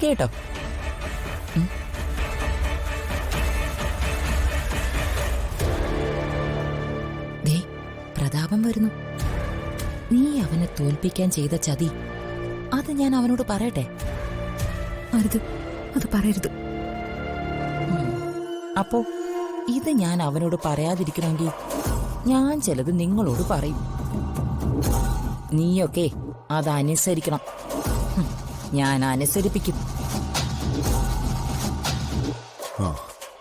കേട്ടോ. ദേ പ്രതാപം വരുന്നു. നീ അവനെ തോൽപ്പിക്കാൻ ചെയ്ത ചതി അത് ഞാൻ അവനോട് പറയട്ടെ? അരുത്, അത് പറയരുത്. അപ്പോ ഇത് ഞാൻ അവനോട് പറയാതിരിക്കണമെങ്കിൽ ഞാൻ ചിലത് നിങ്ങളോട് പറയും. നീയൊക്കെ അതനുസരിക്കണം. ഞാൻ അനുസരിപ്പിക്കും.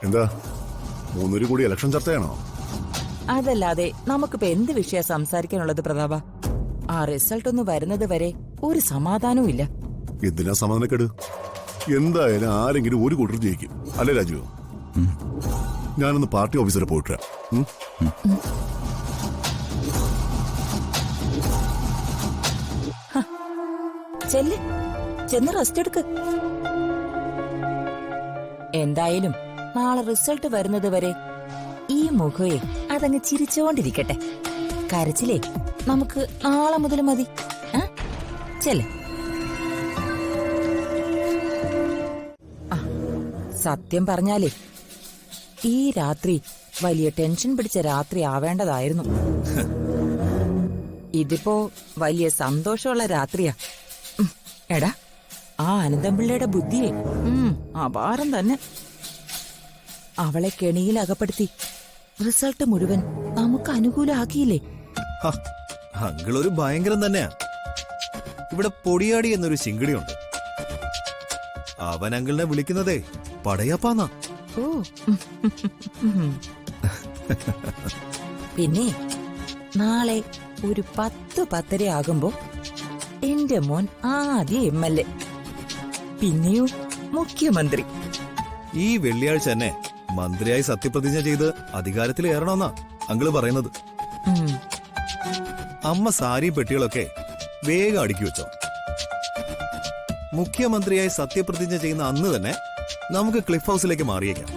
എന്താ 3 കൂടി ഇലക്ഷൻ ചർച്ചയാണോ? അതല്ലാതെ നമുക്കിപ്പോ എന്ത് വിഷയ സംസാരിക്കാനുള്ളത് പ്രതാപ? ആ റിസൾട്ട് ഒന്ന് വരുന്നത് വരെ ഒരു സമാധാനവും ഇല്ല. എന്തിനാ സമാധാനക്കേട്? എന്തായാലും ആരെങ്കിലും ഒരു കൂട്ടർ ജയിക്കും, അല്ലേ രാജു? ഞാനൊന്ന് പാർട്ടി ഓഫീസറെ പോയിട്ടാ. ചെന്ന് റെസ്റ്റ് എടുക്ക്. എന്തായാലും നാളെ റിസൾട്ട് വരുന്നത് വരെ ഈ മുഖയെ അതങ്ങ് ചിരിച്ചോണ്ടിരിക്കട്ടെ. കരച്ചിലേ നമുക്ക് നാളെ മുതൽ മതി. ചെല്ല്. സത്യം പറഞ്ഞാലേ ഈ രാത്രി വലിയ ടെൻഷൻ പിടിച്ച രാത്രി ആവേണ്ടതായിരുന്നു. ഇതിപ്പോ വലിയ സന്തോഷമുള്ള രാത്രിയാ. എടാ, ആ അനന്തംപിള്ളയുടെ ബുദ്ധിയെ അപാരം തന്നെ. അവളെ കെണിയിൽ അകപ്പെടുത്തി റിസൾട്ട് മുഴുവൻ നമുക്ക് അനുകൂലമാക്കിയില്ലേ? അങ്കിളൊരു ഭയങ്കരം തന്നെയാ. ഇവിടെ പൊടിയാടി എന്നൊരു ശിങ്കിടിയുണ്ട്. അവൻ അങ്കിളിനെ വിളിക്കുന്നതേ പടയപ്പാന്നാ. ഓ പിന്നെ നാളെ ഒരു 10-10:30 ആകുമ്പോ എന്റെ മോൻ ആദ്യ MLA, പിന്നെയോ മുഖ്യമന്ത്രി. ഈ വെള്ളിയാഴ്ച തന്നെ മന്ത്രിയായി സത്യപ്രതിജ്ഞ ചെയ്ത് അധികാരത്തിൽ ഏറണമെന്നാ അങ്കിള് പറയുന്നത്. അമ്മ സാരി പെട്ടികളൊക്കെ വേഗം അടുക്കി വെച്ചോ. മുഖ്യമന്ത്രിയായി സത്യപ്രതിജ്ഞ ചെയ്യുന്ന അന്ന് തന്നെ നമുക്ക് ക്ലിഫ് ഹൗസിലേക്ക് മാറിയേക്കാം.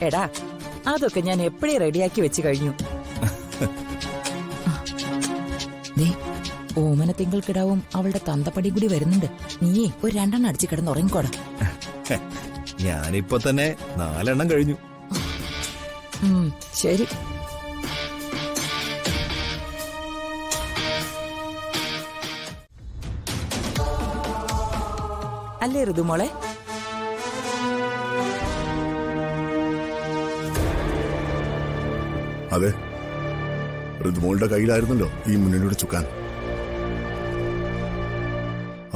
എടാ, അതൊക്കെ ഞാൻ എപ്പോഴേ റെഡിയാക്കി വെച്ച് കഴിഞ്ഞു. ഓമനത്തിങ്കൾ കിടാവും അവളുടെ തന്തപ്പടി കൂടി വരുന്നുണ്ട്. നീയേ ഒരു 2 അടിച്ച് കിടന്നുറങ്ങിക്കോടാ. ഞാനിപ്പോ തന്നെ 4 കഴിഞ്ഞു. ശരി. അല്ലേ ഋതുമോളെ? അതെ, ഋതുമോളുടെ കയ്യിലായിരുന്നല്ലോ ഈ മുന്നണിയുടെ ചുക്കാൻ.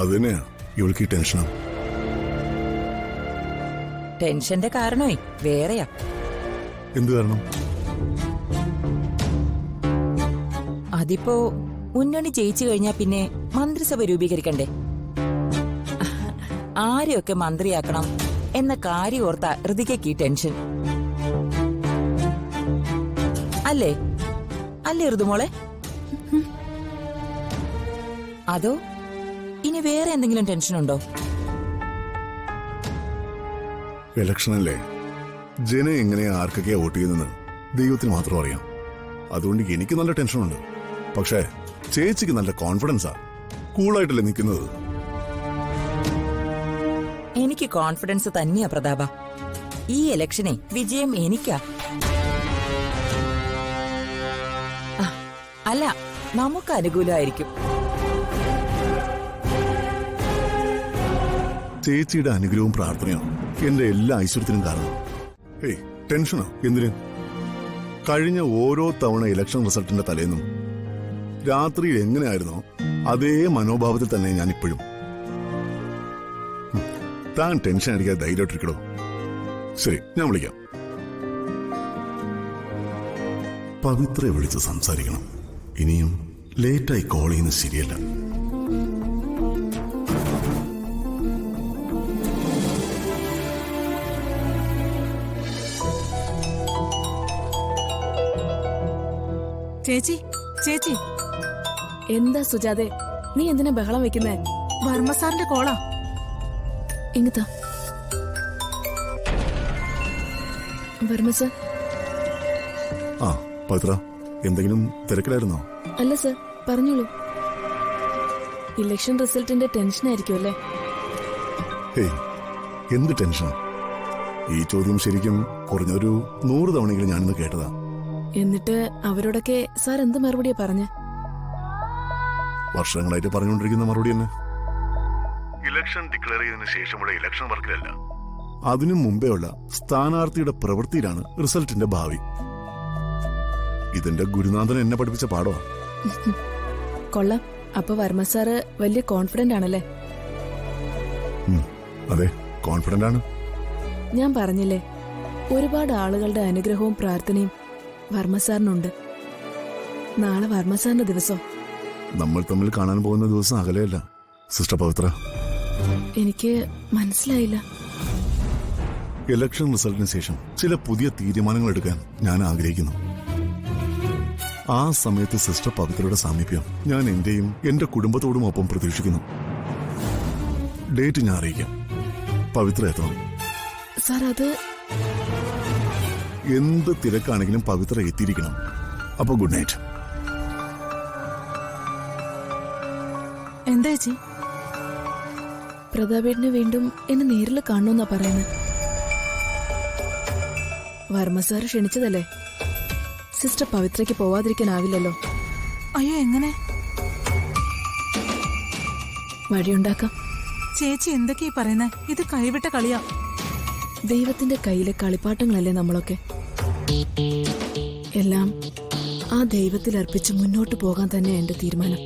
അത് തന്നെയാ ഇവൾക്ക് ഈ ടെൻഷനാണ്. ടെൻഷന്റെ കാരണമേ വേറെയാ. എന്ത് കാരണം? അതിപ്പോ മുന്നണി ജയിച്ചു കഴിഞ്ഞാ പിന്നെ മന്ത്രിസഭ രൂപീകരിക്കണ്ടേ? ആരെയൊക്കെ മന്ത്രിയാക്കണം എന്ന കാര്യം ഓർത്ത ഋതികയ്ക്ക് ഈ ടെൻഷൻ. അല്ലേ അല്ലേ ഋതുമോളെ? അതോ ഇനി വേറെ എന്തെങ്കിലും ടെൻഷനുണ്ടോ? ഇലക്ഷനല്ലേ, ജനം എങ്ങനെയാ ആർക്കൊക്കെയാ വോട്ട് ചെയ്യുന്നെന്ന് ദൈവത്തിന് മാത്രം അറിയാം. അതുകൊണ്ട് എനിക്ക് നല്ല ടെൻഷനുണ്ട്. പക്ഷേ ചേച്ചിക്ക് നല്ല കോൺഫിഡൻസാ. കൂളായിട്ടല്ലേ നിൽക്കുന്നത്. എനിക്ക് കോൺഫിഡൻസ് തന്നെയാ പ്രതാപ. ഈ ഇലക്ഷനെ വിജയം എനിക്കാ. അല്ല, നമുക്ക് അനുകൂലമായിരിക്കും. ചേച്ചിയുടെ അനുഗ്രഹവും പ്രാർത്ഥനയോ എന്റെ എല്ലാ ഐശ്വര്യത്തിനും കാരണം. ഏയ്, ടെൻഷനോ എന്തിന്? കഴിഞ്ഞ ഓരോ തവണ ഇലക്ഷൻ റിസൾട്ടിന്റെ തലേന്നും രാത്രിയിൽ എങ്ങനെയായിരുന്നോ അതേ മനോഭാവത്തിൽ തന്നെ ഞാൻ ഇപ്പോഴും. താൻ ടെൻഷൻ അടിക്കാതെ ധൈര്യമായിട്ടിരിക്കടോ. ശരി, ഞാൻ വിളിക്കാം. പവിത്രയെ വിളിച്ച് സംസാരിക്കണം. ഇനിയും ലേറ്റായി കോൾ ചെയ്യുന്നത് ശരിയല്ല. ചേച്ചി, ചേച്ചി. എന്താ സുജാതെ, നീ എന്തിനാ ബഹളം വെക്കുന്നേ? വർമ്മ സാറിന്റെ കോളാ. ഇങ്ങത്താ വർമ്മ സാർ. ആ പവിത്ര, എന്തെങ്കിലും തിരക്കിലായിരുന്നോ? അല്ല സർ, പറഞ്ഞോളൂ. ഇലക്ഷൻ റിസൾട്ടിന്റെ ടെൻഷൻ ആയിരിക്കും അല്ലേ? ഹേയ്, എന്ത് ടെൻഷൻ? ഈ ചോദ്യം ശരിക്കും കുറഞ്ഞൊരു 100 തവണയെങ്കിലും ഞാനിന്ന് കേട്ടതാ. എന്നിട്ട് അവരോടൊക്കെ സാർ എന്ത് മറുപടിയാ പറഞ്ഞ? വർഷങ്ങളായിട്ട് പറഞ്ഞുകൊണ്ടിരിക്കുന്ന മറുപടി തന്നെ. ഇലക്ഷൻ ഡിക്ലെയർ ചെയ്തതിനു ശേഷമുള്ള ഇലക്ഷൻ വർക്കിലല്ല, അതിനു മുമ്പേ ഉള്ള സ്ഥാനാർത്ഥിയുടെ പ്രവൃത്തിയിലാണ് റിസൾട്ടിന്റെ ഭാവി. ഇതിന്റെ ഗുരുനാഥൻ എന്നെ പഠിപ്പിച്ച പാഠമാ. കൊള്ളാം. അപ്പൊ വർമ്മ സാറ് വലിയ കോൺഫിഡന്റ് ആണല്ലേ? അതെ, കോൺഫിഡന്റ് ആണ്. ഞാൻ പറഞ്ഞില്ലേ, ഒരുപാട് ആളുകളുടെ അനുഗ്രഹവും പ്രാർത്ഥനയും വർമ്മ സാറിനുണ്ട്. നാളെ വർമ്മ സാറിന്റെ ദിവസം. നമ്മൾ തമ്മിൽ കാണാൻ പോകുന്ന ദിവസം അകലെയല്ല സിസ്റ്റർ പവിത്ര. എനിക്ക് മനസ്സിലായില്ല. ഇലക്ഷൻ റിസൾട്ടിന് ശേഷം ചില പുതിയ തീരുമാനങ്ങൾ എടുക്കാൻ ഞാൻ ആഗ്രഹിക്കുന്നു. ആ സമയത്ത് സിസ്റ്റർ പവിത്രയുടെ സാമീപ്യം ഞാൻ എന്റെയും എന്റെ കുടുംബത്തോടും ഒപ്പം പ്രതീക്ഷിക്കുന്നു. ഡേറ്റ് ഞാൻ അറിയിക്കാം. പവിത്ര എത്തണം. സാർ, അത് എന്ത് തിരക്കാണെങ്കിലും പവിത്ര എത്തിയിരിക്കണം. അപ്പൊ ഗുഡ് നൈറ്റ്. എന്താ ചേച്ചി? പ്രതാപേട്ടനെ വീണ്ടും എന്നെ നേരിൽ കാണണമെന്നാ പറയുന്നത്. വർമ്മ സാറ് ക്ഷണിച്ചതല്ലേ, സിസ്റ്റർ പവിത്രയ്ക്ക് പോവാതിരിക്കാനാവില്ലല്ലോ. അയ്യോ, എങ്ങനെ? വഴിയുണ്ടാക്കാം. ചേച്ചി എന്തൊക്കെയാ പറയുന്നേ? ഇത് കൈവിട്ട കളിയാ. ദൈവത്തിന്റെ കയ്യിലെ കളിപ്പാട്ടങ്ങളല്ലേ നമ്മളൊക്കെ. എല്ലാം ആ ദൈവത്തിൽ അർപ്പിച്ച് മുന്നോട്ട് പോകാൻ തന്നെയാ എന്റെ തീരുമാനം.